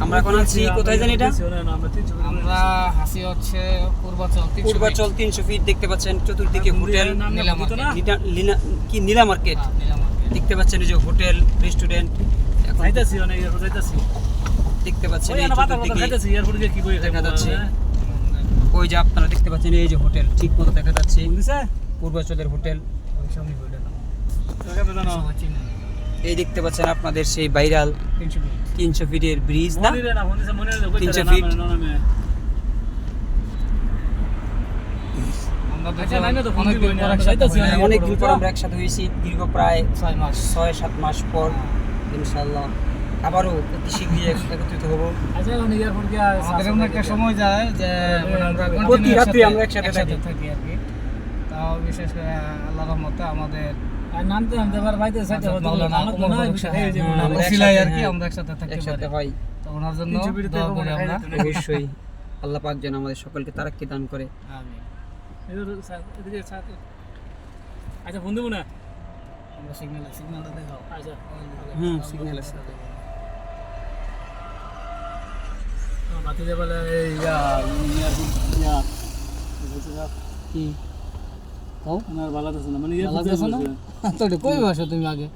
আমরা এখন আছি কোথায় জানি এটা? আমরা হাসি হচ্ছে পূর্বাচল 300 ফিট দেখতে পাচ্ছেন, চতুর্দিকে হোটেল, নীলা মার্কেট দেখতে পাচ্ছেন, এই যে হোটেল রেস্টুরেন্ট এখন দেখতে পাচ্ছেন, এই চতুর্দিকে দেখা যাচ্ছে। ওই যে আপনারা দেখতে পাচ্ছেন এই যে হোটেল ঠিক মতো দেখা যাচ্ছে, পূর্বাচলের হোটেল। এই দেখতে পাচ্ছেন আপনাদের সেই ভাইরাল 300 ফিটের ব্রিজ না, 300 ফিট। অনেকদিন পর আমরা একসাথে হয়েছি, দীর্ঘ প্রায় 6-7 মাস পর। ইনশাআল্লাহ আবারও অতি শীঘ্রই একত্রিত হব। একটা সময় যায় যে প্রতি রাত্রি আমরা একসাথে থাকি আর কি। তাও বিশেষ করে আল্লাহর রহমতে আমাদের একসাথে হয়। তো ওনার জন্য দোয়া করি আমরা। অবশ্যই আল্লাহ পাক যেন আমাদের সকলকে তারাক্কি দান করে। আচ্ছা ফোন দেবো না। আমরা সিগন্যালটা দেখাও। আচ্ছা সিগন্যাল আছে। বাতি দেবালে কি কও না ভালো আছে না, মানে কই বসো তুমি আগে?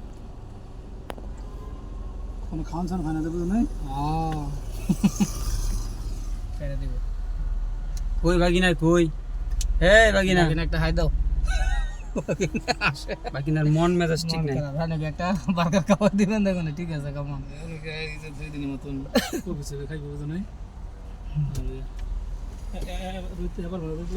কোনো খাওয়ান সান খানা দেবো না। ছেড়ে দিব। কই বাগিনা কই? বাগিনা একটা হাই দাও। বাগিনার মন মেজাজ ঠিক নাই। একটা বার্গার খাবার দিবেন, দেখুন ঠিক আছে কেমন? দুই দিনের মতন খাইবো নাই।